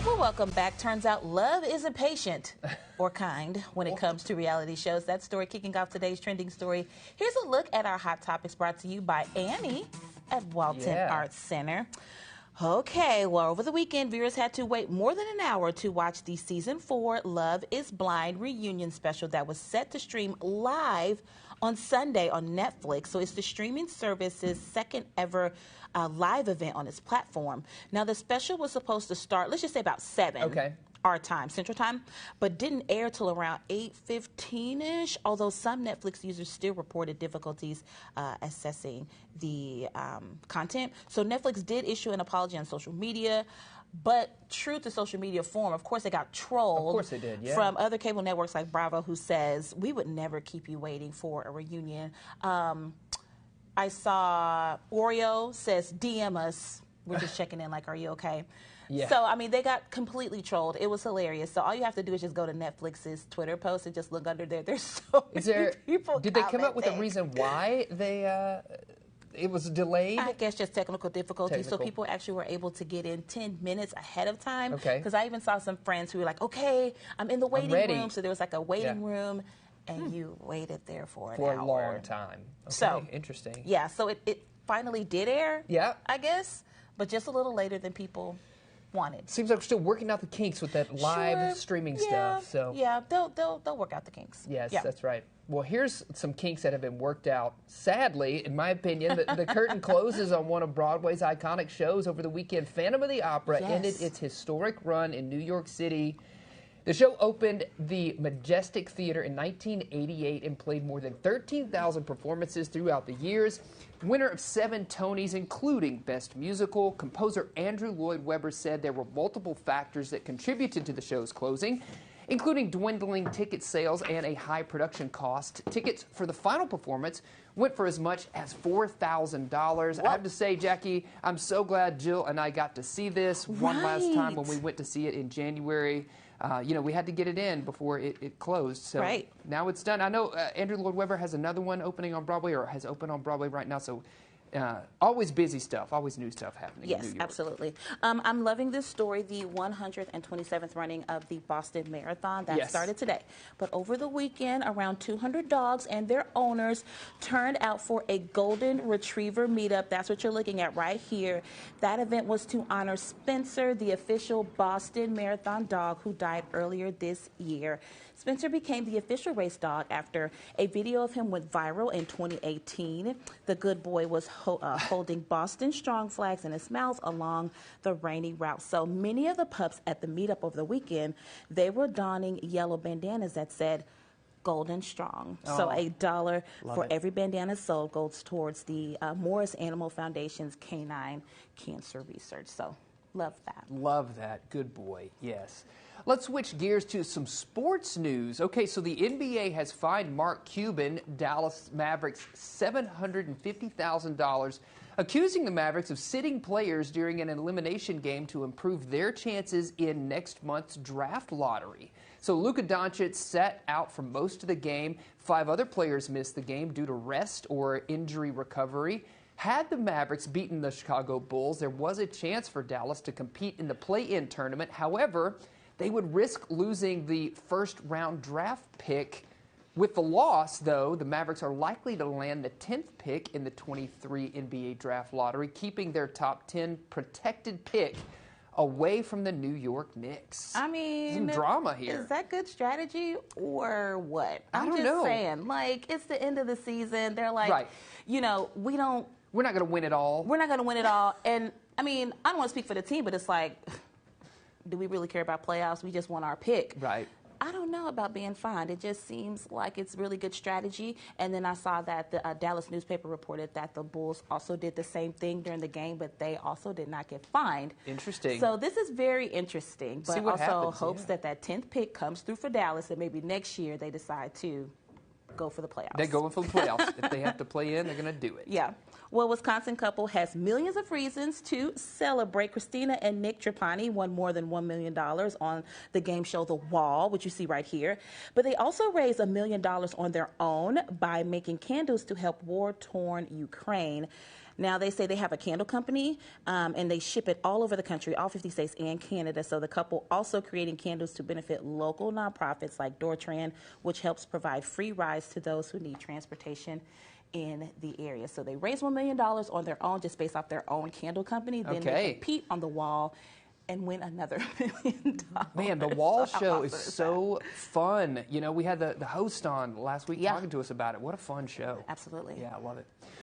Well, welcome back. Turns out love isn't patient or kind when it comes to reality shows. That story kicking off today's trending story. Here's a look at our hot topics brought to you by Annie at Walton Arts Center. Okay, well, over the weekend, viewers had to wait more than an hour to watch the Season 4 Love is Blind reunion special that was set to stream live on Sunday on Netflix. So it's the streaming service's second ever live event on its platform. Now, the special was supposed to start, let's just say about 7. Our time, Central Time, but didn't air till around 8:15-ish, although some Netflix users still reported difficulties accessing the content. So Netflix did issue an apology on social media, but true to social media form, of course they got trolled. Of course they did, yeah. From other cable networks like Bravo, who says, we would never keep you waiting for a reunion. I saw Oreo says, DM us. We're just checking in like, are you okay? Yeah. So, I mean, they got completely trolled. It was hilarious. So all you have to do is just go to Netflix's Twitter post and just look under there. There's so many people. Did they come up with a reason why they it was delayed? I guess just technical difficulties. So people actually were able to get in 10 minutes ahead of time. Okay. Because I even saw some friends who were like, okay, I'm in the waiting room. So there was like a waiting room, and you waited there for an hour. For a long time. Okay, so interesting. Yeah, so it finally did air, I guess, but just a little later than people wanted. Seems like we're still working out the kinks with that live streaming stuff. So yeah, they'll work out the kinks. Yes, that's right. Well, here's some kinks that have been worked out. Sadly, in my opinion, the curtain closes on one of Broadway's iconic shows over the weekend. Phantom of the Opera ended its historic run in New York City. The show opened the Majestic Theater in 1988 and played more than 13,000 performances throughout the years. Winner of 7 Tonys, including Best Musical, composer Andrew Lloyd Webber said there were multiple factors that contributed to the show's closing, including dwindling ticket sales and a high production cost. Tickets for the final performance went for as much as $4,000. I have to say, Jackie, I'm so glad Jill and I got to see this one last time when we went to see it in January. You know, we had to get it in before it closed. So now it's done. I know Andrew Lloyd Webber has another one opening on Broadway, or has opened on Broadway right now. So always busy stuff, always new stuff happening in New York. Yes, absolutely. I'm loving this story, the 127th running of the Boston Marathon that started today. But over the weekend, around 200 dogs and their owners turned out for a golden retriever meetup. That's what you're looking at right here. That event was to honor Spencer, the official Boston Marathon dog who died earlier this year. Spencer became the official race dog after a video of him went viral in 2018. The good boy was holding Boston Strong flags in his mouth along the rainy route. So many of the pups at the meetup over the weekend, they were donning yellow bandanas that said Golden Strong. So $1 for every bandana sold goes towards the Morris Animal Foundation's canine cancer research. So love that. Love that. Good boy. Yes. Let's switch gears to some sports news. Okay, so the NBA has fined Mark Cuban, Dallas Mavericks, $750,000, accusing the Mavericks of sitting players during an elimination game to improve their chances in next month's draft lottery. So Luka Doncic sat out for most of the game. 5 other players missed the game due to rest or injury recovery. Had the Mavericks beaten the Chicago Bulls, there was a chance for Dallas to compete in the play-in tournament. However, they would risk losing the first-round draft pick. With the loss, though, the Mavericks are likely to land the 10th pick in the 23 NBA draft lottery, keeping their top 10 protected pick away from the New York Knicks. I mean, some drama here. Is that good strategy or what? I don't know. I'm just saying, like, it's the end of the season. They're like, you know, we're not going to win it all. We're not going to win it all. And, I mean, I don't want to speak for the team, but it's like, do we really care about playoffs? We just want our pick. Right. I don't know about being fined. It just seems like it's really good strategy. And then I saw that the Dallas newspaper reported that the Bulls also did the same thing during the game, but they also did not get fined. Interesting. So this is very interesting. But see what also happens, hopes that 10th pick comes through for Dallas, and maybe next year they decide to go for the playoffs. They're going for the playoffs. If they have to play in, they're going to do it. Yeah. Well, Wisconsin couple has millions of reasons to celebrate. Christina and Nick Trapani won more than $1 million on the game show The Wall, which you see right here. But they also raised $1 million on their own by making candles to help war-torn Ukraine. Now, they say they have a candle company, and they ship it all over the country, all 50 states and Canada. So the couple also creating candles to benefit local nonprofits like Dortran, which helps provide free rides to those who need transportation in the area. So they raised $1 million on their own, just based off their own candle company. Then they compete on the wall and win another $1 million. Man, the wall show is so fun. You know, we had the host on last week talking to us about it. What a fun show. Absolutely. Yeah, I love it.